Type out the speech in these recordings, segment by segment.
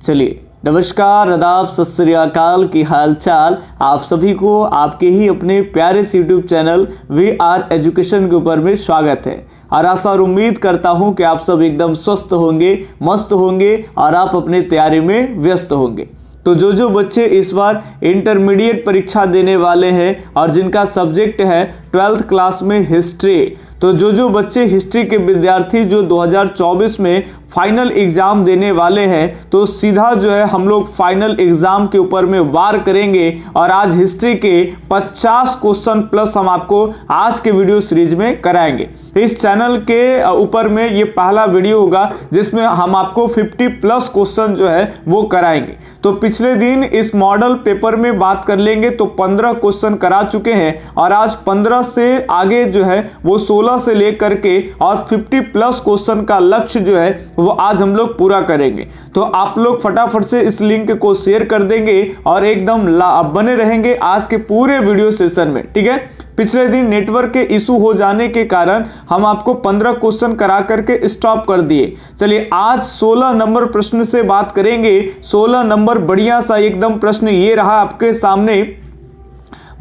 चलिए, नमस्कार, आदाब, सत श्री अकाल की हाल चाल आप सभी को आपके ही अपने प्यारे से यूट्यूब चैनल VR एजुकेशन के ऊपर में स्वागत है। और आशा और उम्मीद करता हूं कि आप सब एकदम स्वस्थ होंगे, मस्त होंगे और आप अपने तैयारी में व्यस्त होंगे। तो जो बच्चे इस बार इंटरमीडिएट परीक्षा देने वाले हैं और जिनका सब्जेक्ट है 12th क्लास में हिस्ट्री, तो जो बच्चे हिस्ट्री के विद्यार्थी जो 2024 में फाइनल एग्ज़ाम देने वाले हैं, तो सीधा जो है हम लोग फाइनल एग्ज़ाम के ऊपर में वार करेंगे। और आज हिस्ट्री के 50 क्वेश्चन प्लस हम आपको आज के वीडियो सीरीज में कराएंगे। इस चैनल के ऊपर में ये पहला वीडियो होगा जिसमें हम आपको 50 प्लस क्वेश्चन जो है वो कराएंगे। तो पिछले दिन इस मॉडल पेपर में बात कर लेंगे तो 15 क्वेश्चन करा चुके हैं और आज 15 से आगे जो है वो 16 से लेकर के और 50 प्लस क्वेश्चन का लक्ष्य जो है वो आज हम लोग पूरा करेंगे। तो आप लोग फटाफट से इस लिंक को शेयर कर देंगे और एकदम बने रहेंगे आज के पूरे वीडियो सेशन में, ठीक है। पिछले दिन नेटवर्क के इशू हो जाने के कारण हम आपको 15 क्वेश्चन करा करके स्टॉप कर दिए। चलिए, आज 16 नंबर प्रश्न से बात करेंगे। 16 नंबर बढ़िया सा एकदम प्रश्न ये रहा आपके सामने।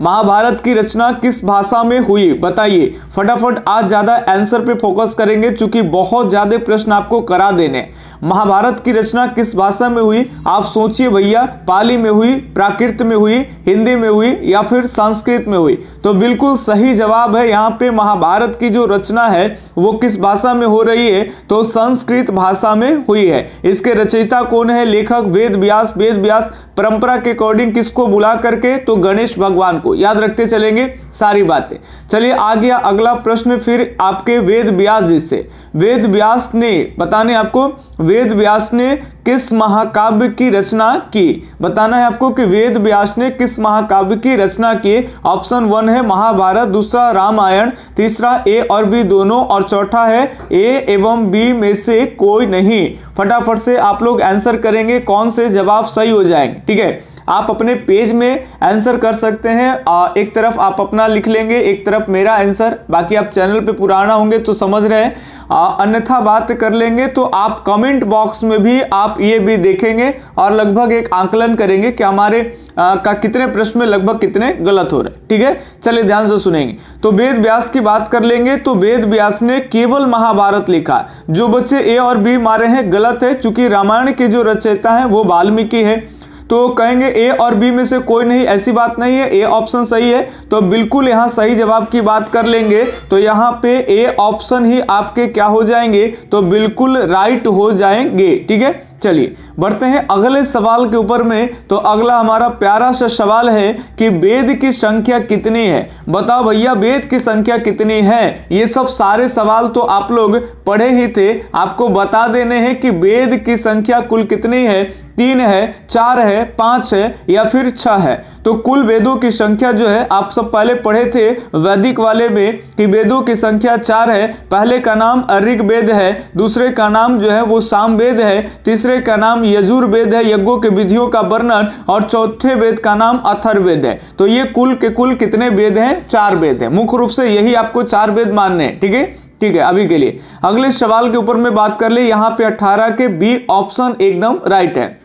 महाभारत की रचना किस भाषा में हुई बताइए। फटाफट आज ज्यादा आंसर पे फोकस करेंगे क्योंकि बहुत ज्यादा प्रश्न आपको करा देने। महाभारत की रचना किस भाषा में हुई आप सोचिए भैया, पाली में हुई, प्राकृत में हुई, हिंदी में हुई या फिर संस्कृत में हुई। तो बिल्कुल सही जवाब है यहाँ पे महाभारत की जो रचना है वो किस भाषा में हो रही है तो संस्कृत भाषा में हुई है। इसके रचयिता कौन है? लेखक वेद व्यास। वेद व्यास परंपरा के अकॉर्डिंग किसको बुला करके तो गणेश भगवान को। याद रखते चलेंगे सारी बातें। चलिए आ गया अगला प्रश्न फिर आपके वेद व्यास जी से। वेद व्यास ने बताने आपको वेद व्यास ने किस महाकाव्य की रचना की बताना है आपको कि वेद व्यास ने किस महाकाव्य की रचना की। ऑप्शन 1 है महाभारत, दूसरा रामायण, तीसरा ए और बी दोनों और चौथा है ए एवं बी में से कोई नहीं। फटाफट से आप लोग आंसर करेंगे, कौन से जवाब सही हो जाएंगे, ठीक है। आप अपने पेज में आंसर कर सकते हैं। एक तरफ आप अपना लिख लेंगे, एक तरफ मेरा आंसर। बाकी आप चैनल पे पुराना होंगे तो समझ रहे हैं, अन्यथा बात कर लेंगे तो आप कमेंट बॉक्स में भी आप ये भी देखेंगे और लगभग एक आंकलन करेंगे कि हमारे का कितने प्रश्न में लगभग कितने गलत हो रहे हैं, ठीक है। चलिए ध्यान से सुनेंगे। तो वेद व्यास की बात कर लेंगे तो वेद व्यास ने केवल महाभारत लिखा। जो बच्चे ए और बी मारे हैं गलत है, चूंकि रामायण के जो रचयिता है वो वाल्मीकि है। तो कहेंगे ए और बी में से कोई नहीं, ऐसी बात नहीं है, ए ऑप्शन सही है। तो बिल्कुल यहाँ सही जवाब की बात कर लेंगे तो यहाँ पे ए ऑप्शन ही आपके क्या हो जाएंगे तो बिल्कुल राइट हो जाएंगे, ठीक है। चलिए बढ़ते हैं अगले सवाल के ऊपर में। तो अगला हमारा प्यारा सा सवाल है कि वेद की संख्या कितनी है। बताओ भैया वेद की संख्या कितनी है। ये सब सारे सवाल तो आप लोग पढ़े ही थे, आपको बता देने हैं कि वेद की संख्या कुल कितनी है। 3 है, 4 है, 5 है या फिर 6 है। तो कुल वेदों की संख्या जो है आप सब पहले पढ़े थे वैदिक वाले में कि वेदों की संख्या 4 है। पहले का नाम ऋग्वेद है, दूसरे का नाम जो है वो सामवेद है, तीसरे का नाम यजुर्वेद है, यज्ञों के विधियों का वर्णन, और चौथे वेद का नाम अथर्ववेद है। तो ये कुल के कुल कितने वेद हैं? 4 वेद है। मुख्य रूप से यही आपको 4 वेद मानने हैं, ठीक है। ठीक है, अभी के लिए अगले सवाल के ऊपर में बात कर ले। यहाँ पे 18 के बी ऑप्शन एकदम राइट है।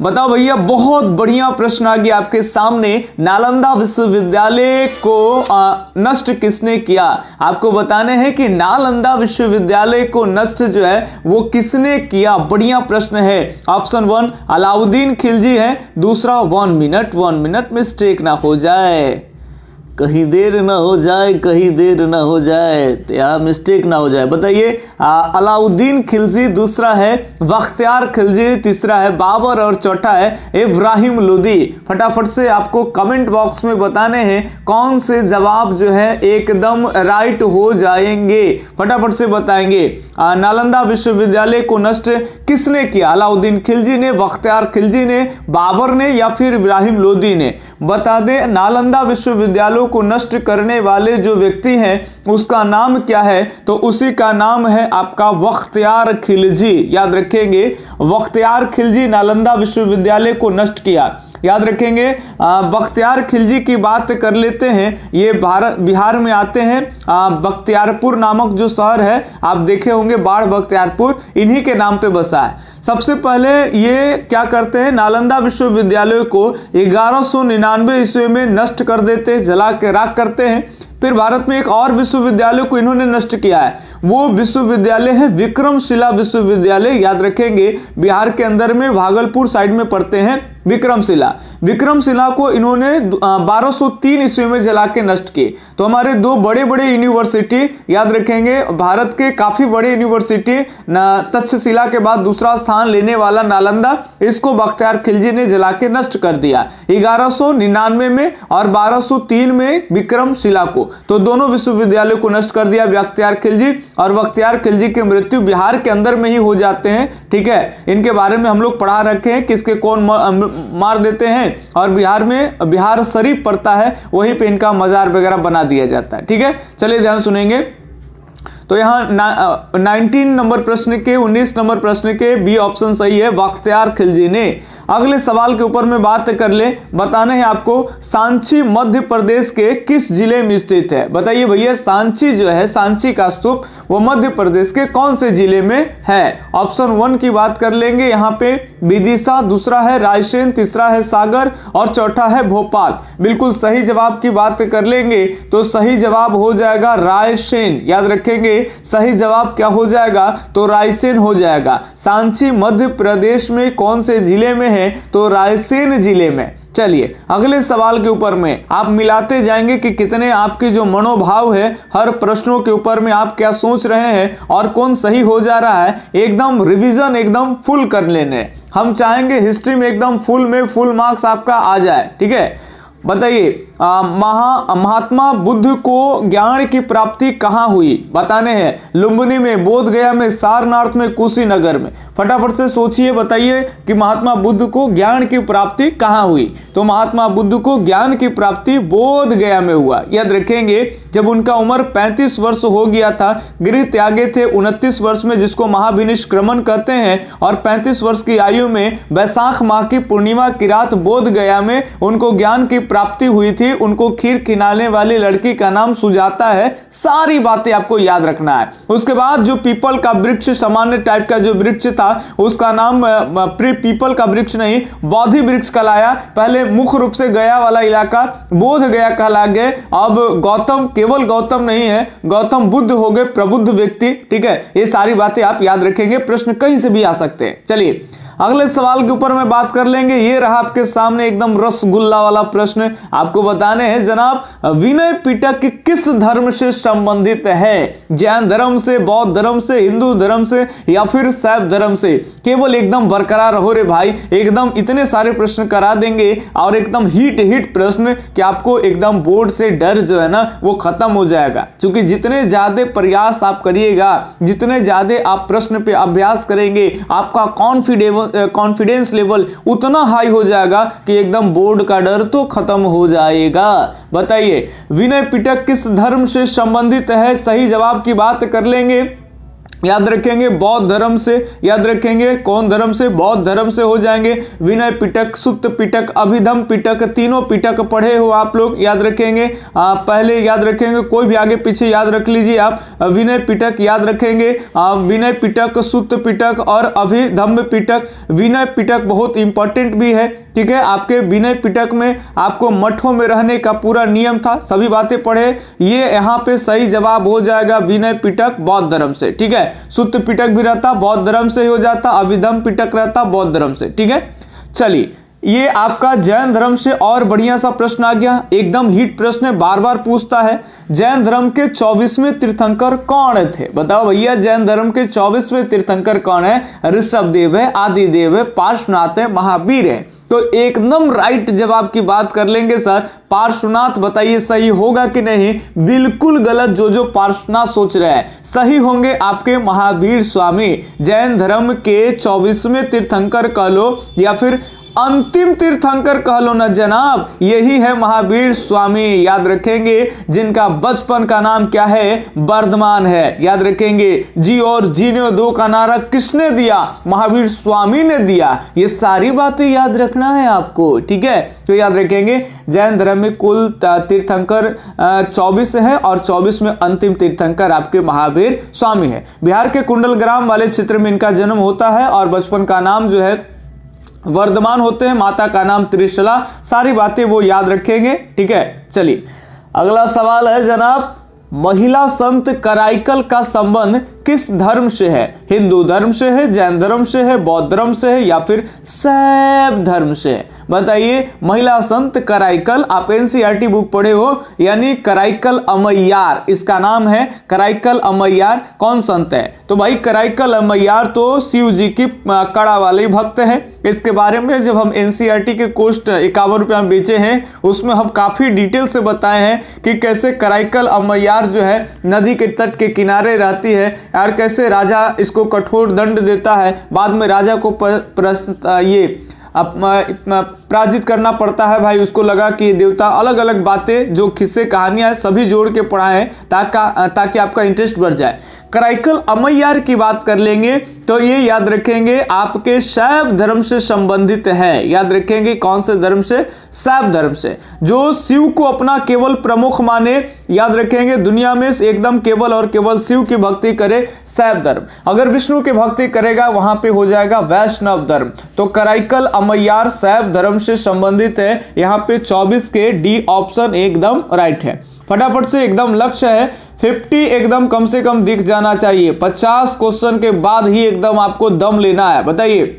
बताओ भैया, बहुत बढ़िया प्रश्न आ गया आपके सामने। नालंदा विश्वविद्यालय को नष्ट किसने किया? आपको बताने हैं कि नालंदा विश्वविद्यालय को नष्ट जो है वो किसने किया। बढ़िया प्रश्न है। ऑप्शन 1 अलाउद्दीन खिलजी है, दूसरा 1 मिनट मिस्टेक ना हो जाए, कहीं देर ना हो जाए, कहीं देर ना हो जाए, तो यहाँ मिस्टेक ना हो जाए। बताइए, अलाउद्दीन खिलजी, दूसरा है बख्तियार खिलजी, तीसरा है बाबर और चौथा है इब्राहिम लोदी। फटाफट से आपको कमेंट बॉक्स में बताने हैं कौन से जवाब जो है एकदम राइट हो जाएंगे। फटाफट से बताएंगे नालंदा विश्वविद्यालय को नष्ट किसने किया? अलाउद्दीन खिलजी ने, बख्तियार खिलजी ने, बाबर ने या फिर इब्राहिम लोदी ने। बता दें नालंदा विश्वविद्यालय को नष्ट करने वाले जो व्यक्ति हैं उसका नाम क्या है तो उसी का नाम है आपका बख्तियार खिलजी। याद रखेंगे, बख्तियार खिलजी नालंदा विश्वविद्यालय को नष्ट किया। याद रखेंगे। बख्तियार खिलजी की बात कर लेते हैं, ये बिहार में आते हैं। बख्तियारपुर नामक जो शहर है आप देखे होंगे, बाढ़ बख्तियारपुर इन्हीं के नाम पे बसा है। सबसे पहले ये क्या करते हैं, नालंदा विश्वविद्यालय को 1199 ईस्वी में नष्ट कर देते, जला के राख करते हैं। फिर भारत में एक और विश्वविद्यालय को इन्होंने नष्ट किया है, वो विश्वविद्यालय है विक्रमशिला विश्वविद्यालय। याद रखेंगे बिहार के अंदर में भागलपुर साइड में पड़ते हैं विक्रमशिला को इन्होंने 1203 ईस्वी में जला के नष्ट किए। तो हमारे दो बड़े बड़े यूनिवर्सिटी याद रखेंगे, भारत के काफी बड़े यूनिवर्सिटी, तक्षशिला के बाद दूसरा स्थान लेने वाला नालंदा, इसको बख्तियार खिलजी ने जला के नष्ट कर दिया 1199 में, और 1203 में विक्रमशिला को। तो दोनों विश्वविद्यालयों को नष्ट कर दिया बख्तियार खिलजी, और बख्तियार खिलजी की मृत्यु बिहार के अंदर में ही हो जाते हैं। ठीक है, इनके बारे में हम लोग पढ़ा रखे हैं, किसके कौन मार देते हैं, और बिहार में बिहार शरीफ पड़ता है, वहीं पे इनका मजार वगैरह बना दिया जाता है। ठीक है, चलिए ध्यान सुनेंगे। तो यहाँ 19 नंबर प्रश्न के 19 नंबर प्रश्न के बी ऑप्शन सही है, बख्तियार खिलजी ने। अगले सवाल के ऊपर में बात कर ले, बताना है आपको, सांची मध्य प्रदेश के किस जिले में स्थित है? बताइए भैया, सांची जो है, सांची का स्तूप, वो मध्य प्रदेश के कौन से जिले में है? ऑप्शन 1 की बात कर लेंगे, यहाँ पे विदिशा, दूसरा है रायसेन, तीसरा है सागर, और चौथा है भोपाल। बिल्कुल सही जवाब की बात कर लेंगे तो सही जवाब हो जाएगा रायसेन। याद रखेंगे, सही जवाब क्या हो जाएगा? तो रायसेन हो जाएगा। सांची मध्य प्रदेश में कौन से जिले में है? तो रायसेन जिले में। चलिए अगले सवाल के ऊपर में आप मिलाते जाएंगे कि कितने आपके जो मनोभाव है, हर प्रश्नों के ऊपर में आप क्या सोच रहे हैं और कौन सही हो जा रहा है, एकदम रिवीजन एकदम फुल कर लेने। हम चाहेंगे हिस्ट्री में एकदम फुल मार्क्स आपका आ जाए। ठीक है, बताइए महात्मा बुद्ध को ज्ञान की प्राप्ति कहाँ हुई? बताने हैं, लुम्बिनी में, बोध गया में, सारनाथ में, कुशीनगर में। फटाफट से सोचिए, बताइए कि महात्मा बुद्ध को ज्ञान की प्राप्ति कहाँ हुई? तो महात्मा बुद्ध को ज्ञान की प्राप्ति बोध गया में हुआ। याद रखेंगे, जब उनका उम्र 35 वर्ष हो गया था, गृह त्यागे थे 29 वर्ष में, जिसको महाविनिष्क्रमण कहते हैं, और 35 वर्ष की आयु में वैशाख माह की पूर्णिमा की रात बोध गया में उनको ज्ञान की प्राप्ति हुई थी। उनको खीर खिलाने वाली लड़की का नाम सुजाता है। सारी बातें आपको याद रखना है। उसके बाद जो पीपल का वृक्ष, सामान्य टाइप का जो वृक्ष था, उसका नाम पीपल का वृक्ष नहीं, बोधि वृक्ष कहलाया। पहले मुख्य रूप से गया वाला इलाका बोध गया कहला गए। अब गौतम केवल गौतम नहीं है, गौतम बुद्ध हो गए, प्रबुद्ध व्यक्ति। ठीक है, ये सारी बातें आप याद रखेंगे, प्रश्न कहीं से भी आ सकते हैं। चलिए अगले सवाल के ऊपर में बात कर लेंगे। ये रहा आपके सामने एकदम रसगुल्ला वाला प्रश्न, आपको बताने हैं जनाब, विनय पिटक किस धर्म से संबंधित है? जैन धर्म से, बौद्ध धर्म से, हिंदू धर्म से, या फिर शैव धर्म से? केवल एकदम बरकरार रहो रे भाई, एकदम इतने सारे प्रश्न करा देंगे और एकदम हिट प्रश्न कि आपको एकदम बोर्ड से डर जो है ना वो खत्म हो जाएगा। क्योंकि जितने ज्यादा प्रयास आप करिएगा, जितने ज्यादा आप प्रश्न पे अभ्यास करेंगे, आपका कॉन्फिडेंस लेवल उतना हाई हो जाएगा कि एकदम बोर्ड का डर तो खत्म हो जाएगा। बताइए विनय पिटक किस धर्म से संबंधित है? सही जवाब की बात कर लेंगे, याद रखेंगे बौद्ध धर्म से। याद रखेंगे कौन धर्म से? बौद्ध धर्म से हो जाएंगे। विनय पिटक, सुत्त पिटक, अभिधम पिटक, तीनों पिटक पढ़े हो आप लोग, याद रखेंगे। पहले याद रखेंगे, कोई भी आगे पीछे याद रख लीजिए आप। विनय पिटक याद रखेंगे, विनय पिटक, सुत्त पिटक और अभिधम पिटक। विनय पिटक बहुत इंपॉर्टेंट भी है। ठीक है, आपके विनय पिटक में आपको मठों में रहने का पूरा नियम था, सभी बातें पढ़े। ये यहाँ पे सही जवाब हो जाएगा विनय पिटक बौद्ध धर्म से। ठीक है, सुत्त पिटक भी रहता बौद्ध धर्म से हो जाता, अभिधम पिटक रहता बौद्ध धर्म से। ठीक है, चलिए ये आपका जैन धर्म से और बढ़िया सा प्रश्न आ गया, एकदम हिट प्रश्न है, बार बार पूछता है। जैन धर्म के 24वें तीर्थंकर कौन थे? बताओ भैया, जैन धर्म के 24वें तीर्थंकर कौन है? ऋषभदेव है, आदिदेव है, पार्श्वनाथ है, महावीर है। तो एकदम राइट जवाब की बात कर लेंगे सर, पार्श्वनाथ। बताइए सही होगा कि नहीं? बिल्कुल गलत जो पार्श्वनाथ सोच रहे हैं, सही होंगे आपके महावीर स्वामी। जैन धर्म के 24वें तीर्थंकर कह लो या फिर अंतिम तीर्थंकर कह लो ना जनाब, यही है महावीर स्वामी। याद रखेंगे जिनका बचपन का नाम क्या है, वर्धमान है। याद रखेंगे जी और जीने दो का नारा किसने दिया, महावीर स्वामी ने दिया। ये सारी बातें याद रखना है आपको, ठीक है। तो याद रखेंगे जैन धर्म में कुल तीर्थंकर 24 है और 24 में अंतिम तीर्थंकर आपके महावीर स्वामी है। बिहार के कुंडलग्राम वाले क्षेत्र में इनका जन्म होता है और बचपन का नाम जो है वर्धमान होते हैं, माता का नाम त्रिशला। सारी बातें वो याद रखेंगे, ठीक है। चलिए अगला सवाल है जनाब, महिला संत कराइकल का संबंध किस धर्म से है, हिंदू धर्म से है, जैन धर्म से है, बौद्ध धर्म से है या फिर शैव धर्म से है? बताइए। महिला संत कराइकल, आप एनसीईआरटी बुक पढ़े हो, यानी कराइकल अमैयार इसका नाम है। कराइकल अमैयार कौन संत है? तो भाई कराइकल अमैयार तो शिव जी की कड़ा वाले भक्त हैं। इसके बारे में जब हम एनसीईआरटी के कोस्ट 51 रुपया में बेचे हैं, उसमें हम काफी डिटेल से बताए हैं कि कैसे कराइकल अमैयार जो है नदी के तट के किनारे रहती है और कैसे राजा इसको कठोर दंड देता है। बाद में राजा को पराजित करना पड़ता है। भाई उसको लगा कि देवता अलग अलग बातें जो किस्से कहानियां सभी जोड़ के पढ़ाएं ताकि आपका इंटरेस्ट बढ़ जाए। कराइकल अमैयार की बात कर लेंगे तो ये याद रखेंगे आपके शैव धर्म से संबंधित है। याद रखेंगे कौन से धर्म से, शैव धर्म से, जो शिव को अपना केवल प्रमुख माने। याद रखेंगे दुनिया में एकदम केवल और केवल शिव की भक्ति करे, शैव धर्म। अगर विष्णु की भक्ति करेगा वहां पे हो जाएगा वैष्णव धर्म। तो कराइकल अमैयार शैव धर्म से संबंधित है। यहाँ पे 24 के डी ऑप्शन एकदम राइट है। फटाफट से एकदम लक्ष्य है 50 एकदम कम से कम दिख जाना चाहिए। 50 क्वेश्चन के बाद ही एकदम आपको दम लेना है। बताइए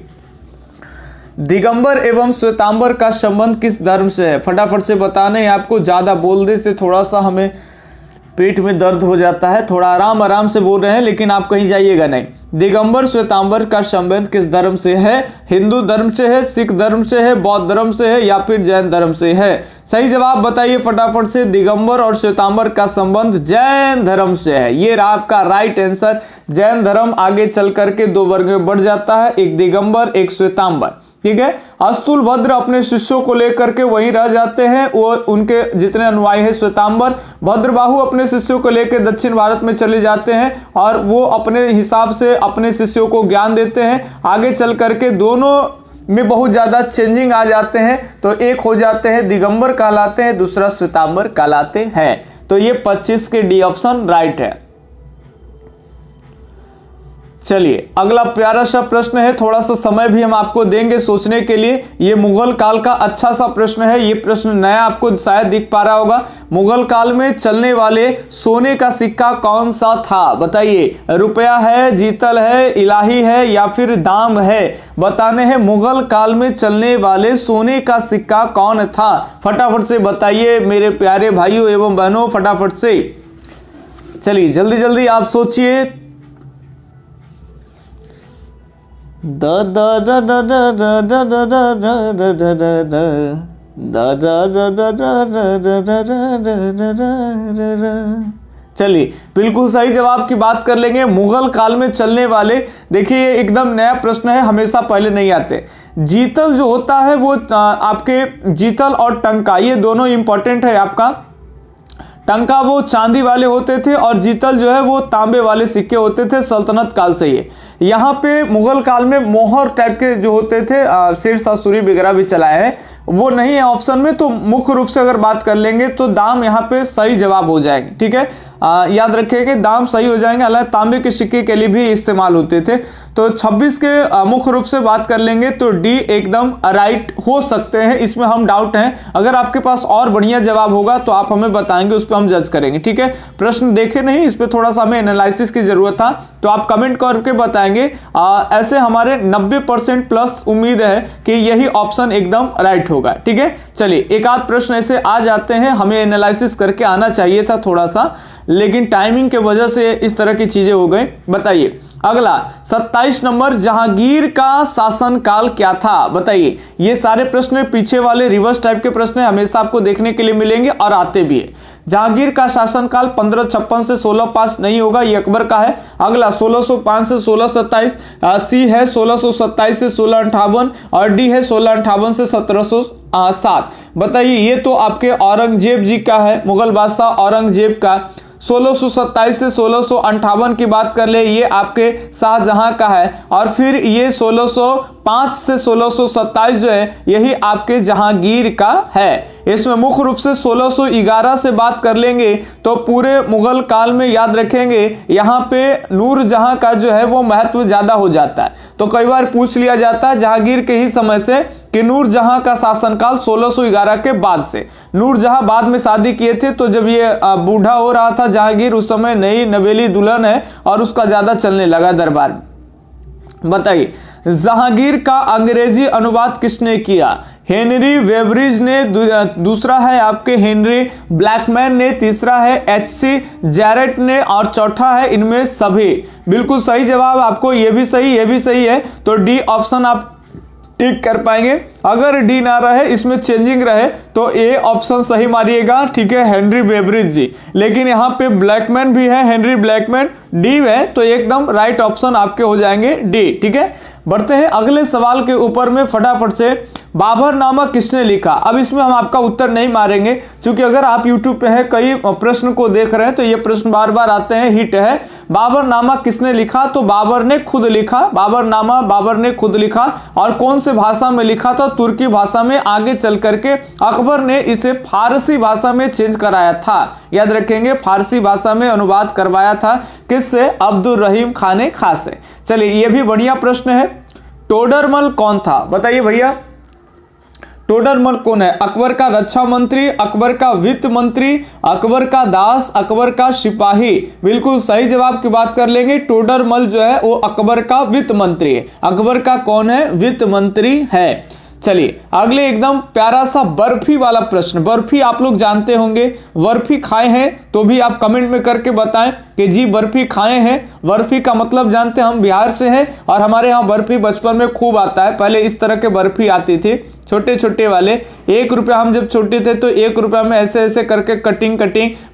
दिगंबर एवं श्वेतांबर का संबंध किस धर्म से है? फटाफट से बताने हैं आपको, ज्यादा बोलने से थोड़ा सा हमें पेट में दर्द हो जाता है। थोड़ा आराम से बोल रहे हैं लेकिन आप कहीं जाइएगा नहीं। दिगंबर श्वेतांबर का संबंध किस धर्म से है? हिंदू धर्म से है, सिख धर्म से है, बौद्ध धर्म से है या फिर जैन धर्म से है? सही जवाब बताइए फटाफट से। दिगंबर और श्वेतांबर का संबंध जैन धर्म से है। ये रहा आपका राइट आंसर। जैन धर्म आगे चल करके 2 वर्ग में बढ़ जाता है, एक दिगंबर एक श्वेतांबर, ठीक है। अस्तुल भद्र अपने शिष्यों को लेकर के वहीं रह जाते हैं, वो उनके जितने अनुयायी हैं श्वेतांबर। भद्रबाहु अपने शिष्यों को लेकर दक्षिण भारत में चले जाते हैं और वो अपने हिसाब से अपने शिष्यों को ज्ञान देते हैं। आगे चल करके दोनों में बहुत ज्यादा चेंजिंग आ जाते हैं, तो एक हो जाते हैं दिगंबर कहलाते हैं, दूसरा श्वेतांबर कहलाते हैं। तो ये 25 के डी ऑप्शन राइट है। चलिए अगला प्यारा सा प्रश्न है, थोड़ा सा समय भी हम आपको देंगे सोचने के लिए। ये मुगल काल का अच्छा सा प्रश्न है। ये प्रश्न नया आपको शायद दिख पा रहा होगा। मुगल काल में चलने वाले सोने का सिक्का कौन सा था? बताइए। रुपया है, जीतल है, इलाही है या फिर दाम है? बताने हैं मुगल काल में चलने वाले सोने का सिक्का कौन था? फटाफट से बताइए मेरे प्यारे भाइयों एवं बहनों, फटाफट से। चलिए जल्दी जल्दी आप सोचिए। चलिए बिल्कुल सही जवाब की बात कर लेंगे। मुगल काल में चलने वाले, देखिए एकदम नया प्रश्न है, हमेशा पहले नहीं आते। जीतल जो होता है वो आपके जीतल और टंका, ये दोनों इंपॉर्टेंट है आपका। टंका वो चांदी वाले होते थे और जीतल जो है वो तांबे वाले सिक्के होते थे, सल्तनत काल से ही। यहाँ पे मुगल काल में मोहर टाइप के जो होते थे, शेरशाह सूरी वगैरह भी चलाए हैं, वो नहीं है ऑप्शन में। तो मुख्य रूप से अगर बात कर लेंगे तो दाम यहाँ पे सही जवाब हो जाएंगे, ठीक है। याद रखिए दाम सही हो जाएंगे। हालांकि तांबे के सिक्के के लिए भी इस्तेमाल होते थे। तो 26 के मुख्य रूप से बात कर लेंगे तो डी एकदम राइट हो सकते हैं, इसमें हम डाउट हैं। अगर आपके पास और बढ़िया जवाब होगा तो आप हमें बताएंगे, उस पर हम जज करेंगे, ठीक है। प्रश्न देखे नहीं, इस पर थोड़ा सा हमें एनालिसिस की जरूरत था, तो आप कमेंट करके बताएंगे। ऐसे हमारे 90% प्लस उम्मीद है कि यही ऑप्शन एकदम राइट होगा, ठीक है। चलिए एक आध प्रश्न ऐसे आ जाते हैं, हमें एनालिसिस करके आना चाहिए था थोड़ा सा, लेकिन टाइमिंग के वजह से इस तरह की चीजें हो गई। बताइए अगला 27 नंबर, जहांगीर का शासनकाल क्या था? बताइए। ये सारे प्रश्न पीछे वाले रिवर्स टाइप के प्रश्न हमेशा आपको देखने के लिए मिलेंगे और आते भी है। जहांगीर का शासनकाल 1556 से 1605 नहीं होगा, ये अकबर का है। अगला 1605 से 1627, सी है 1627 से 1658 और डी है 1658 से 1707। बताइए, ये तो आपके औरंगजेब जी का है, मुगल बादशाह औरंगजेब का। 1627 से 1658 की बात कर ले, ये आपके शाहजहां का है। और फिर ये 1605 से 1627 जो है यही आपके जहांगीर का है। इसमें मुख्य रूप से 1611 से बात कर लेंगे तो पूरे मुगल काल में याद रखेंगे यहाँ पे नूरजहां का जो है वो महत्व ज्यादा हो जाता है। तो कई बार पूछ लिया जाता है जहांगीर के ही समय से कि नूरजहां का शासनकाल 1611 के बाद से। नूरजहां बाद में शादी किए थे, तो जब ये बूढ़ा हो रहा था जहांगीर, उस समय नई नवेली दुल्हन है और उसका ज्यादा चलने लगा दरबार में। बताइए, जहांगीर का अंग्रेजी अनुवाद किसने किया? हेनरी वेबरिज ने, दूसरा है आपके हेनरी ब्लैकमैन ने, तीसरा है एच.सी. जैरेट ने और चौथा है इनमें सभी। बिल्कुल सही जवाब आपको, ये भी सही, ये भी सही है। तो डी ऑप्शन आप टिक कर पाएंगे। अगर डी ना रहे, इसमें चेंजिंग रहे, तो ए ऑप्शन सही मारिएगा, ठीक है, हेनरी वेबरिज जी। लेकिन यहाँ पे ब्लैकमैन भी है, हेनरी ब्लैकमैन, डी है, तो एकदम राइट ऑप्शन आपके हो जाएंगे डी, ठीक है। बढ़ते हैं अगले सवाल के ऊपर में फटाफट से। बाबरनामा किसने लिखा? अब इसमें हम आपका उत्तर नहीं मारेंगे, क्योंकि अगर आप यूट्यूब पे है कई प्रश्न को देख रहे हैं तो ये प्रश्न बार बार आते हैं, हिट है। बाबरनामा किसने लिखा? तो बाबर ने खुद लिखा। बाबरनामा बाबर ने खुद लिखा। और कौन से भाषा में लिखा था? तुर्की भाषा में। आगे चल करके अकबर ने इसे फारसी भाषा में चेंज कराया था। याद रखेंगे, फारसी भाषा में अनुवाद करवाया था। किससे? अब्दुल रहीम खान खां से। चलिए, ये भी बढ़िया प्रश्न है। टोडरमल कौन था? बताइए भैया, टोडरमल कौन है? अकबर का रक्षा मंत्री, अकबर का वित्त मंत्री, अकबर का दास, अकबर का सिपाही? बिल्कुल सही जवाब की बात कर लेंगे। टोडरमल जो है वो अकबर का वित्त मंत्री है। अकबर का कौन है? वित्त मंत्री है। चलिए अगले एकदम प्यारा सा बर्फी वाला प्रश्न। बर्फी आप लोग जानते होंगे, बर्फी खाए हैं तो भी आप कमेंट में करके बताएं कि जी बर्फी खाए हैं। बर्फी का मतलब जानते हैं, हम बिहार से हैं और हमारे यहाँ बर्फी बचपन में खूब आता है। पहले इस तरह के बर्फी आती थी, छोटे छोटे वाले। 1 रुपया, हम जब छोटे थे तो 1 रुपया में ऐसे ऐसे करके कटिंग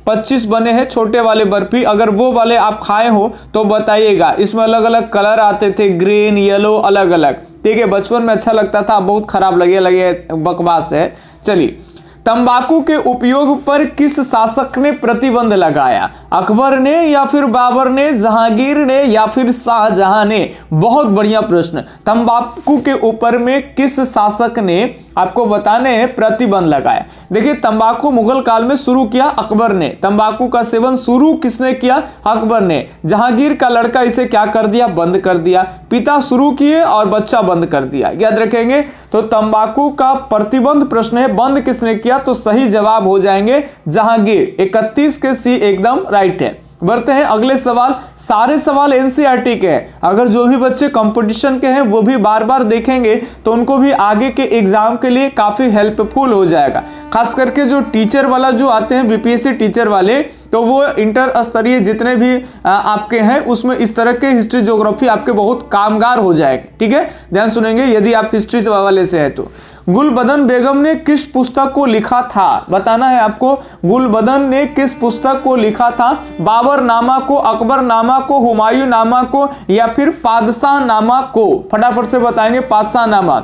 25 बने हैं छोटे वाले बर्फी। अगर वो वाले आप खाए हो तो बताइएगा। इसमें अलग अलग कलर आते थे, ग्रीन, येलो, अलग अलग, ठीक है। बचपन में अच्छा लगता था, बहुत खराब लगे बकवास है। चलिए, तंबाकू के उपयोग पर किस शासक ने प्रतिबंध लगाया? अकबर ने या फिर बाबर ने, जहांगीर ने या फिर शाहजहां ने? बहुत बढ़िया प्रश्न। तंबाकू के ऊपर में किस शासक ने आपको बताने हैं प्रतिबंध लगाया? देखिए, तंबाकू मुगल काल में शुरू किया अकबर ने। तंबाकू का सेवन शुरू किसने किया? अकबर ने। जहांगीर का लड़का इसे क्या कर दिया? बंद कर दिया। पिता शुरू किए और बच्चा बंद कर दिया। याद रखेंगे, तो तंबाकू का प्रतिबंध प्रश्न है, बंद किसने किया? तो सही जवाब हो जाएंगे जहांगीर। 31 के सी एकदम राइट है। बढ़ते हैं अगले सवाल। सारे सवाल एनसीईआरटी के हैं। अगर जो भी बच्चे कंपटीशन के हैं वो भी बार बार देखेंगे तो उनको भी आगे के एग्जाम के लिए काफी हेल्पफुल हो जाएगा। खास करके जो टीचर वाला जो आते हैं, बीपीएससी टीचर वाले, तो वो इंटर स्तरीय जितने भी आपके हैं उसमें इस तरह के हिस्ट्री ज्योग्राफी आपके बहुत कामगार हो जाएगा, ठीक है। ध्यान सुनेंगे यदि आप हिस्ट्री वाले से है तो। गुलबदन बेगम ने किस पुस्तक को लिखा था? बताना है आपको, गुलबदन ने किस पुस्तक को लिखा था? बाबरनामा को, अकबरनामा को, हुमायूंनामा को या फिर पादशाहनामा को? फटाफट से बताएंगे। पादशाहनामा।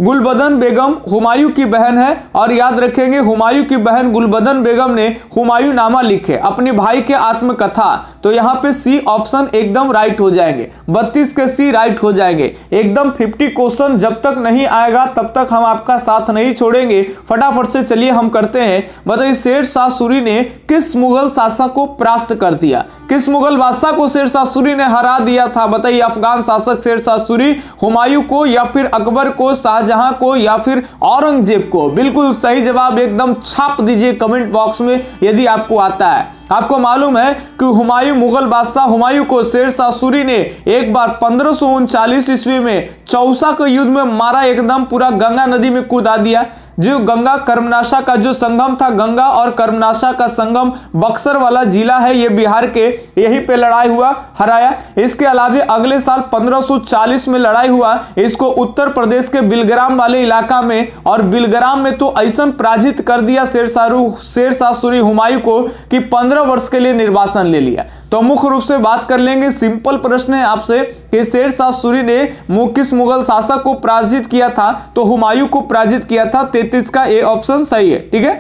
गुलबदन बेगम हुमायूं की बहन है और याद रखेंगे हुमायूं की बहन गुलबदन बेगम ने हुमायूंनामा लिखे, अपने भाई के आत्मकथा। तो यहाँ पे सी ऑप्शन एकदम राइट हो जाएंगे। 32 के सी राइट हो जाएंगे एकदम। 50 क्वेश्चन जब तक नहीं आएगा तब तक हम आपका साथ नहीं छोड़ेंगे। फटाफट से चलिए हम करते हैं। बताइए, शेर शाह सूरी ने किस मुगल शासक को परास्त कर दिया? किस मुगल बादशाह को शेर शाह सूरी ने हरा दिया था? बताइए, अफगान शासक शेर शाह सूरी, हुमायूं को या फिर अकबर को, शाहजहां को या फिर औरंगजेब को? बिल्कुल सही जवाब एकदम छाप दीजिए कमेंट बॉक्स में यदि आपको आता है। आपको मालूम है कि हुमायूं, मुगल बादशाह हुमायूं को शेर शाह सूरी ने एक बार 1539 ईस्वी में चौसा के युद्ध में मारा, एकदम पूरा गंगा नदी में कूदा दिया। जो गंगा कर्मनाशा का जो संगम था, गंगा और कर्मनाशा का संगम बक्सर वाला जिला है, ये बिहार के, यहीं पे लड़ाई हुआ, हराया। इसके अलावा अगले साल 1540 में लड़ाई हुआ, इसको उत्तर प्रदेश के बिलग्राम वाले इलाका में, और बिलग्राम में तो ऐसा पराजित कर दिया शेरशाह सूरी हुमायूं को कि 15 वर्ष के लिए निर्वासन ले लिया। तो मुख्य रूप से बात कर लेंगे, सिंपल प्रश्न है आपसे कि शेरशाह सूरी ने किस मुगल शासक को पराजित किया था, तो हुमायूं को पराजित किया था। 33 का ए ऑप्शन सही है, ठीक है।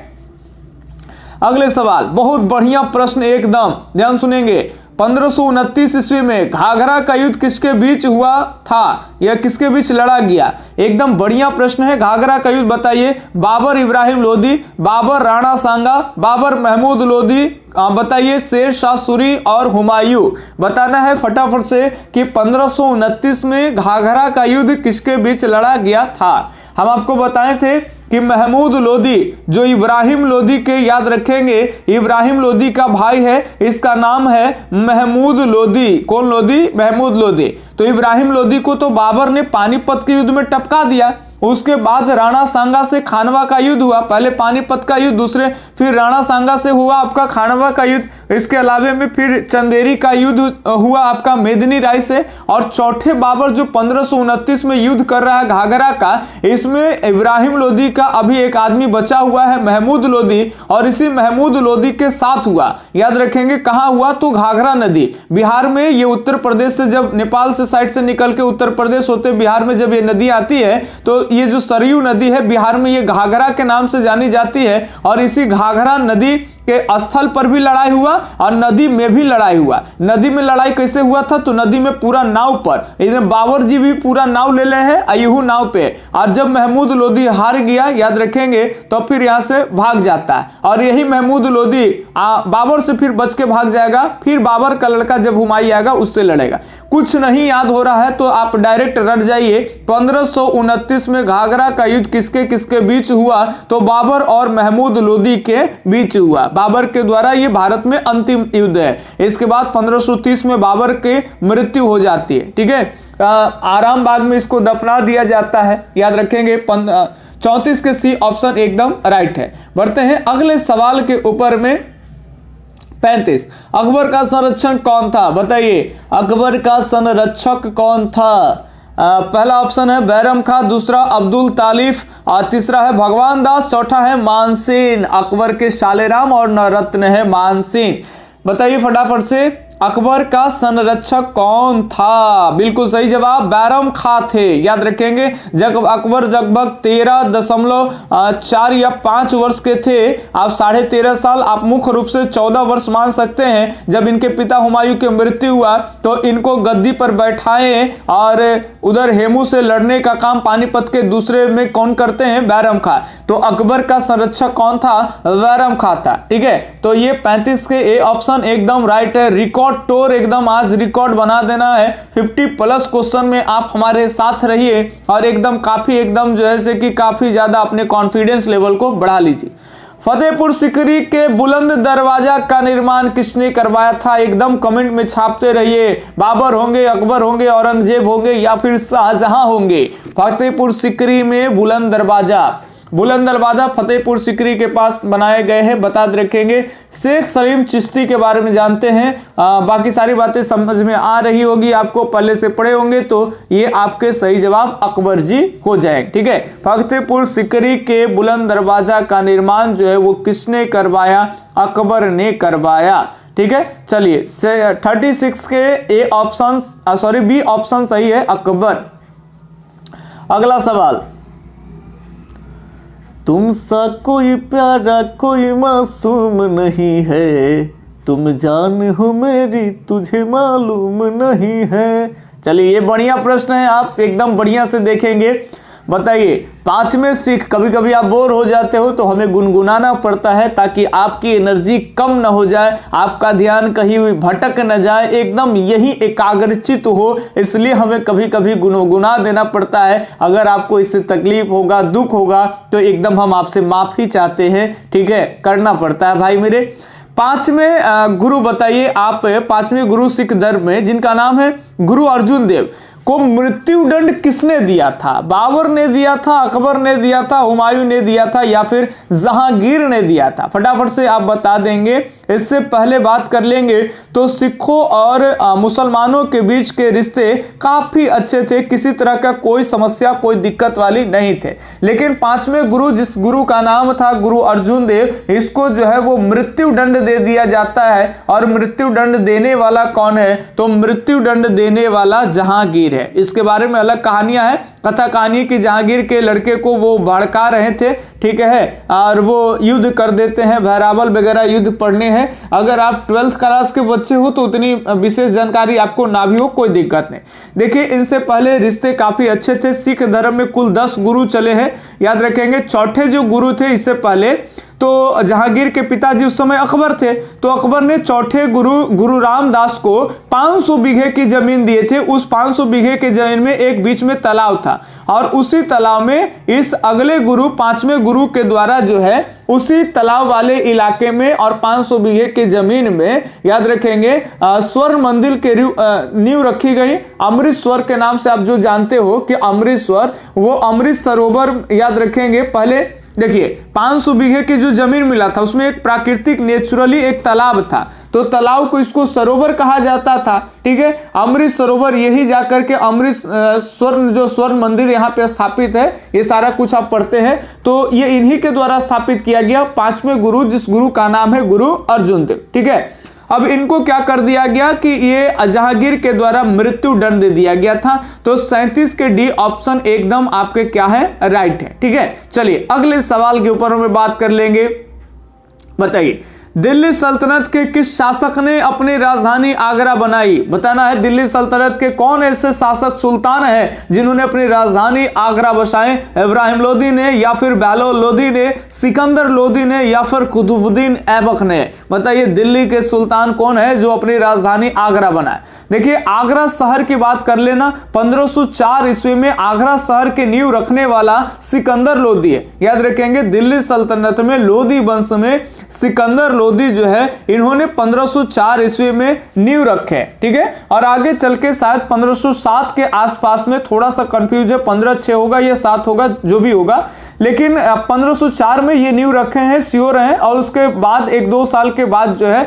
अगले सवाल, बहुत बढ़िया प्रश्न, एकदम ध्यान सुनेंगे। 1529 ईस्वी में घाघरा का युद्ध किसके बीच हुआ था या किसके बीच लड़ा गया? एकदम बढ़िया प्रश्न है। घाघरा का युद्ध बताइए। बाबर इब्राहिम लोदी, बाबर राणा सांगा, बाबर महमूद लोदी, बताइए शेरशाह सूरी और हुमायूं। बताना है फटाफट से कि 1529 में घाघरा का युद्ध किसके बीच लड़ा गया था। हम आपको बताए थे कि महमूद लोदी, जो इब्राहिम लोदी के, याद रखेंगे इब्राहिम लोदी का भाई है, इसका नाम है महमूद लोदी। कौन लोदी? महमूद लोदी। तो इब्राहिम लोदी को तो बाबर ने पानीपत के युद्ध में टपका दिया। उसके बाद राणा सांगा से खानवा का युद्ध हुआ, पहले पानीपत का युद्ध, दूसरे फिर राणा सांगा से हुआ आपका खानवा का युद्ध। इसके अलावे में फिर चंदेरी का युद्ध हुआ आपका मेदिनी राय से, और चौथे बाबर जो 1529 में युद्ध कर रहा है घाघरा का, इसमें इब्राहिम लोदी का अभी एक आदमी बचा हुआ है महमूद लोदी, और इसी महमूद लोदी के साथ हुआ। याद रखेंगे कहां हुआ? तो घाघरा नदी, बिहार में। ये उत्तर प्रदेश से, जब नेपाल से साइड से निकल के उत्तर प्रदेश होते बिहार में जब ये नदी आती है, तो ये जो सरयू नदी है बिहार में, ये घाघरा के नाम से जानी जाती है। और इसी घाघरा नदी के स्थल पर भी लड़ाई हुआ और नदी में भी लड़ाई हुआ। नदी में लड़ाई कैसे हुआ था? तो नदी में पूरा नाव पर, इधर बाबर जी भी पूरा नाव ले हैं अयूहू नाव पे, और जब महमूद लोदी हार गया, याद रखेंगे, तो फिर यहां से भाग जाता है, और यही महमूद लोदी बाबर से फिर बच के भाग जाएगा। फिर बाबर का लड़का जब हुमायूं आएगा उससे लड़ेगा। कुछ नहीं याद हो रहा है तो आप डायरेक्ट रट जाइए। 1529 में घाघरा का युद्ध किसके किसके बीच हुआ? तो बाबर और महमूद लोदी के बीच हुआ। बाबर के द्वारा ये भारत में अंतिम युद्ध है। इसके बाद 1530 में बाबर के मृत्यु हो जाती है, ठीक है। आराम बाग में इसको दफना दिया जाता है, याद रखेंगे। 34 के सी ऑप्शन एकदम राइट है। बढ़ते हैं अगले सवाल के ऊपर में। 35, अकबर का संरक्षण कौन था? बताइए अकबर का संरक्षक कौन था? पहला ऑप्शन है बैरम खां, दूसरा अब्दुल तालिफ, और तीसरा है भगवान दास, चौथा है मानसिंह। अकबर के सालेराम और नवरत्न है मानसिंह। बताइए फटाफट से अकबर का संरक्षक कौन था? बिल्कुल सही जवाब बैरम खां थे। याद रखेंगे जब अकबर लगभग 13.4 या 5 वर्ष के थे, आप 13.5 साल, आप मुख्य रूप से 14 वर्ष मान सकते हैं। जब इनके पिता हुमायूं की मृत्यु हुआ तो इनको गद्दी पर बैठाए, और उधर हेमू से लड़ने का काम पानीपत के दूसरे में कौन करते हैं? बैरम खां। तो अकबर का संरक्षक कौन था? बैरम खां था, ठीक है। तो ये 35 के ए ऑप्शन एकदम राइट है। रिकॉर्ड टोर एकदम आज रिकॉर्ड बना देना है। 50+ क्वेश्चन में आप हमारे साथ रहिए और एकदम काफी एकदम जो है कि काफी ज्यादा अपने कॉन्फिडेंस लेवल को बढ़ा लीजिए। फतेहपुर सीकरी के बुलंद दरवाजा का निर्माण किसने करवाया था? एकदम कमेंट में छापते रहिए। बाबर होंगे, अकबर होंगे, औरंगजेब होंगे, या फिर शाहजहां होंगे? फतेहपुर सीकरी में बुलंद दरवाजा फतेहपुर सीकरी के पास बनाए गए हैं। बता रखेंगे शेख सलीम चिश्ती के बारे में जानते हैं। बाकी सारी बातें समझ में आ रही होगी आपको, पहले से पढ़े होंगे, तो ये आपके सही जवाब अकबर जी हो जाएंगे, ठीक है। फतेहपुर सीकरी के बुलंद दरवाजा का निर्माण जो है वो किसने करवाया? अकबर ने करवाया, ठीक है। चलिए 36 के ए ऑप्शन बी ऑप्शन सही है, अकबर। अगला सवाल, तुमसा कोई प्यारा कोई मासूम नहीं है, तुम जान हो मेरी तुझे मालूम नहीं है। चलिए ये बढ़िया प्रश्न है, आप एकदम बढ़िया से देखेंगे। बताइए 5वें सिख, कभी कभी आप बोर हो जाते हो तो हमें गुनगुनाना पड़ता है ताकि आपकी एनर्जी कम ना हो जाए, आपका ध्यान कहीं भटक न जाए, एकदम यही एकाग्रचित हो, इसलिए हमें कभी कभी गुनगुना देना पड़ता है। अगर आपको इससे तकलीफ होगा, दुख होगा, तो एकदम हम आपसे माफी चाहते हैं, ठीक है, करना पड़ता है भाई मेरे। 5वें गुरु बताइए आप, 5वें गुरु सिख धर्म में जिनका नाम है गुरु अर्जुन देव, को मृत्यु दंड किसने दिया था? बाबर ने दिया था, अकबर ने दिया था, हुमायूं ने दिया था, या फिर जहांगीर ने दिया था? फटाफट से आप बता देंगे। इससे पहले बात कर लेंगे तो सिखों और मुसलमानों के बीच के रिश्ते काफी अच्छे थे, किसी तरह का कोई समस्या, कोई दिक्कत वाली नहीं थे। लेकिन पांचवें गुरु, जिस गुरु का नाम था गुरु अर्जुन देव, इसको जो है वो मृत्यु दंड दे दिया जाता है। और मृत्यु दंड देने वाला कौन है? तो मृत्यु दंड देने वाला जहांगीर है। इसके बारे में अलग कहानियां हैं, कथा कहानी की। जहांगीर के लड़के को वो भड़का रहे थे, ठीक है, और वो युद्ध कर देते हैं, बहरावल वगैरह युद्ध पढ़ने हैं। अगर आप 12th क्लास के बच्चे हो तो उतनी विशेष जानकारी आपको ना भी हो, कोई दिक्कत नहीं। देखिए, इनसे पहले रिश्ते काफी अच्छे थे। सिख धर्म में कुल 10 गुरु चले हैं, याद रखेंगे। चौथे जो गुरु थे इससे पहले, तो जहांगीर के पिताजी उस समय अकबर थे, तो अकबर ने चौथे गुरु रामदास को 500 बीघे की जमीन दिए थे। उस 500 बीघे की जमीन में एक बीच में तालाब था, और उसी तालाब में इस अगले गुरु, पांचवें गुरु के द्वारा जो है उसी तालाब वाले इलाके में और 500 बीघे की जमीन में, याद रखेंगे, स्वर्ण मंदिर के नींव रखी गई। अमृतसर के नाम से आप जो जानते हो कि अमृतसर, वो अमृत सरोवर, याद रखेंगे। पहले देखिए, 500 बीघे की जो जमीन मिला था उसमें एक प्राकृतिक नेचुरली एक तालाब था, तो तालाब को इसको सरोवर कहा जाता था, ठीक है। अमृत सरोवर, यही जाकर के अमृत स्वर्ण मंदिर यहाँ पे स्थापित है। ये सारा कुछ आप पढ़ते हैं, तो ये इन्हीं के द्वारा स्थापित किया गया, पांचवें गुरु, जिस गुरु का नाम है गुरु अर्जुन देव, ठीक है। अब इनको क्या कर दिया गया कि ये जहांगीर के द्वारा मृत्यु दंड दे दिया गया था। तो 37 के डी ऑप्शन एकदम आपके क्या है? राइट है, ठीक है। चलिए अगले सवाल के ऊपर में बात कर लेंगे। बताइए, दिल्ली सल्तनत के किस शासक ने अपनी राजधानी आगरा बनाई? बताना है, दिल्ली सल्तनत के कौन ऐसे शासक सुल्तान हैं जिन्होंने अपनी राजधानी आगरा बसाई? इब्राहिम लोदी ने, या फिर बैलोल लोदी ने, सिकंदर लोदी ने, या फिर कुतुबुद्दीन ऐबक ने? बताइए, दिल्ली के सुल्तान कौन है जो अपनी राजधानी आगरा बनाए? देखिए, आगरा शहर की बात कर लेना, 1504 ईस्वी में आगरा शहर के नींव रखने वाला सिकंदर लोदी है। याद रखेंगे, दिल्ली सल्तनत में लोदी वंश में सिकंदर लोदी जो है, इन्होंने 1504 ईस्वी में नींव रखे, ठीक है। और आगे चल के शायद 1507 के आसपास में, थोड़ा सा कंफ्यूज है, 1506 होगा या 7 होगा, जो भी होगा, लेकिन 1504 में ये नींव रखे हैं, श्योर हैं। और उसके बाद 1-2 साल के बाद जो है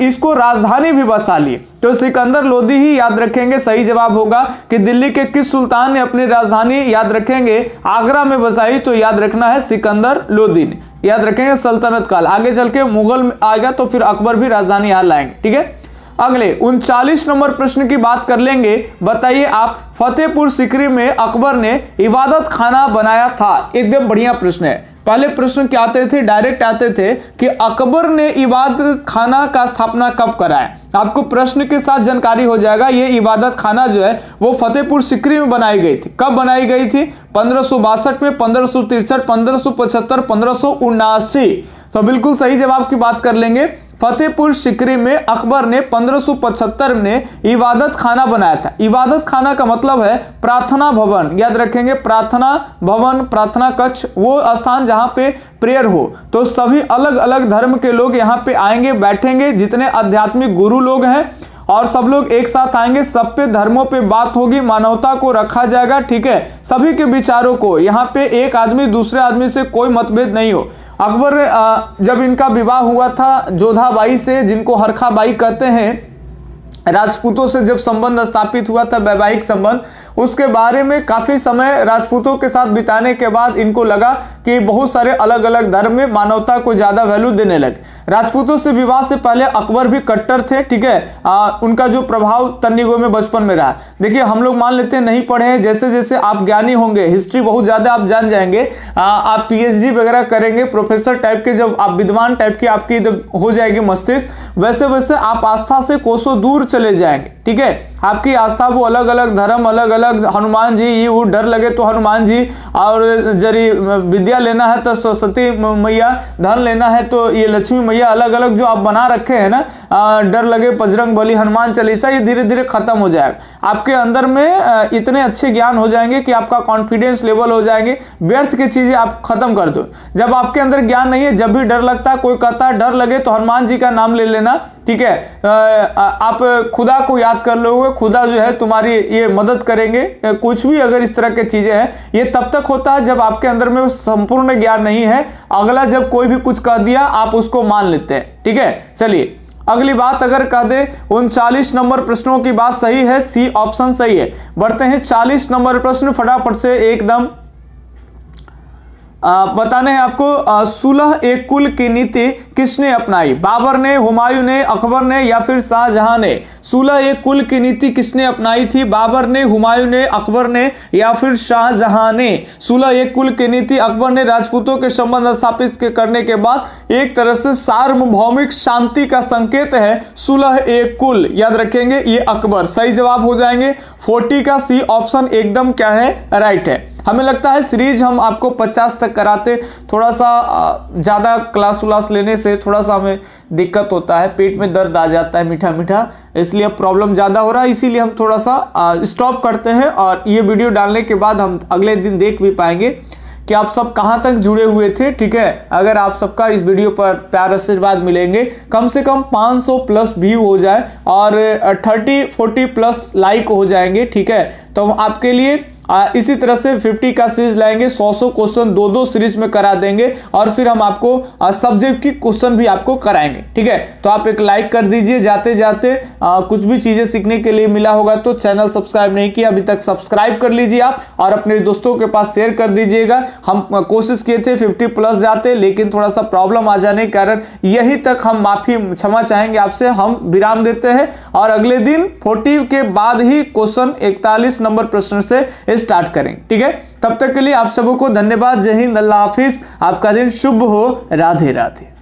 इसको राजधानी भी बसा ली। तो सिकंदर लोदी ही, याद रखेंगे, सही जवाब होगा कि दिल्ली के किस सुल्तान ने अपनी राजधानी, याद रखेंगे, आगरा में बसाई? तो याद रखना है सिकंदर लोदी ने, याद रखेंगे। सल्तनत काल, आगे चल के मुगल में आएगा तो फिर अकबर भी राजधानी यहाँ लाएंगे, ठीक है। अगले 39 नंबर प्रश्न की बात कर लेंगे। बताइए आप, फतेहपुर सीकरी में अकबर ने इबादत खाना बनाया था? एकदम बढ़िया प्रश्न है। पहले प्रश्न क्या आते थे? डायरेक्ट आते थे कि अकबर ने इबादत खाना का स्थापना कब कराया? आपको प्रश्न के साथ जानकारी हो जाएगा। ये इबादत खाना जो है वो फतेहपुर सीकरी में बनाई गई थी। कब बनाई गई थी? 1562 में, 1563, 1575, 1579। तो बिल्कुल सही जवाब की बात कर लेंगे। फतेहपुर सीकरी में अकबर ने 1575 में इबादत खाना बनाया था। इबादत खाना का मतलब है प्रार्थना भवन, याद रखेंगे, प्रार्थना भवन, प्रार्थना कक्ष, वो स्थान जहां पे प्रेयर हो। तो सभी अलग अलग धर्म के लोग यहाँ पे आएंगे, बैठेंगे, जितने आध्यात्मिक गुरु लोग हैं, और सब लोग एक साथ आएंगे, सब पे धर्मों पे बात होगी, मानवता को रखा जाएगा, ठीक है। सभी के विचारों को, यहाँ पे एक आदमी दूसरे आदमी से कोई मतभेद नहीं हो। अकबर जब इनका विवाह हुआ था जोधाबाई से, जिनको हरखा बाई कहते हैं, राजपूतों से जब संबंध स्थापित हुआ था, वैवाहिक संबंध, उसके बारे में काफी समय राजपूतों के साथ बिताने के बाद इनको लगा कि बहुत सारे अलग अलग धर्म में मानवता को ज्यादा वैल्यू देने लगे। राजपूतों से विवाह से पहले अकबर भी कट्टर थे, ठीक है। उनका जो प्रभाव तन्नीगो में बचपन में रहा। देखिए, हम लोग मान लेते हैं नहीं पढ़े हैं, जैसे जैसे आप ज्ञानी होंगे, हिस्ट्री बहुत ज्यादा आप जान जाएंगे, आप PhD वगैरह करेंगे, प्रोफेसर टाइप के, जब आप विद्वान टाइप की आपकी जब हो जाएगी मस्तिष्क, वैसे वैसे आप आस्था से कोसों दूर चले जाएंगे, ठीक है। आपकी आस्था वो अलग अलग धर्म, अलग अलग, हनुमान जी, ये वो डर लगे तो हनुमान जी, और जरी विद्या लेना है तो सरस्वती मैया, धन लेना है तो ये लक्ष्मी मैया, अलग अलग जो आप बना रखे हैं ना, डर लगे बजरंग बली, हनुमान चालीसा, ये धीरे धीरे खत्म हो जाएगा। आपके अंदर में इतने अच्छे ज्ञान हो जाएंगे कि आपका कॉन्फिडेंस लेवल हो जाएंगे, व्यर्थ की चीजें आप खत्म कर दो। जब आपके अंदर ज्ञान नहीं है, जब भी डर लगता है, कोई कहता है डर लगे तो हनुमान जी का नाम ले लेना, ठीक है। आप खुदा को याद कर लोगे, खुदा जो है तुम्हारी ये मदद करेंगे। कुछ भी अगर इस तरह की चीजें हैं, ये तब तक होता है जब आपके अंदर में संपूर्ण ज्ञान नहीं है। अगला जब कोई भी कुछ कह दिया आप उसको मान लेते हैं, ठीक है। चलिए अगली बात अगर कह दे 39 नंबर प्रश्नों की बात सही है, सी ऑप्शन सही है। बढ़ते हैं 40 नंबर प्रश्न फटाफट से एकदम बताने हैं आपको। सुलह ए कुल की नीति किसने अपनाई? बाबर ने, हुमायूं ने, अकबर ने या फिर शाहजहां ने? सुलह ए कुल की नीति किसने अपनाई थी? बाबर ने, हुमायूं ने, अकबर ने या फिर शाहजहां ने? सुलह ए कुल की नीति अकबर ने राजपूतों के संबंध स्थापित करने के बाद एक तरह से सार्वभौमिक शांति का संकेत है। सुलह ए कुल याद रखेंगे, ये अकबर सही जवाब हो जाएंगे। 40 का सी ऑप्शन एकदम क्या है, राइट है। हमें लगता है सीरीज हम आपको 50 तक कराते, थोड़ा सा ज़्यादा क्लास उलास लेने से थोड़ा सा हमें दिक्कत होता है, पेट में दर्द आ जाता है मीठा मीठा, इसलिए अब प्रॉब्लम ज़्यादा हो रहा है, इसीलिए हम थोड़ा सा स्टॉप करते हैं। और ये वीडियो डालने के बाद हम अगले दिन देख भी पाएंगे कि आप सब कहाँ तक जुड़े हुए थे, ठीक है। अगर आप सबका इस वीडियो पर प्यार आशीर्वाद मिलेंगे, कम से कम 500 प्लस व्यू हो जाए और 30-40 प्लस लाइक हो जाएंगे, ठीक है, तो हम आपके लिए इसी तरह से 50 का सीरीज लाएंगे। 100 क्वेश्चन 2-2 सीरीज में करा देंगे और फिर हम आपको सब्जेक्ट की क्वेश्चन भी आपको कराएंगे, ठीक है। तो आप एक लाइक कर दीजिए, जाते जाते कुछ भी चीजें सीखने के लिए मिला होगा तो चैनल सब्सक्राइब नहीं किया अभी तक, सब्सक्राइब कर लीजिए आप और अपने दोस्तों के पास शेयर कर दीजिएगा। हम कोशिश किए थे 50 प्लस जाते, लेकिन थोड़ा सा प्रॉब्लम आ जाने के कारण यही तक हम माफी क्षमा चाहेंगे आपसे, हम विराम देते हैं और अगले दिन 40 के बाद ही क्वेश्चन 41 नंबर प्रश्न से स्टार्ट करेंगे, ठीक है। तब तक के लिए आप सबों को धन्यवाद। जय हिंद, अल्लाह हाफिज, आपका दिन शुभ हो, राधे राधे।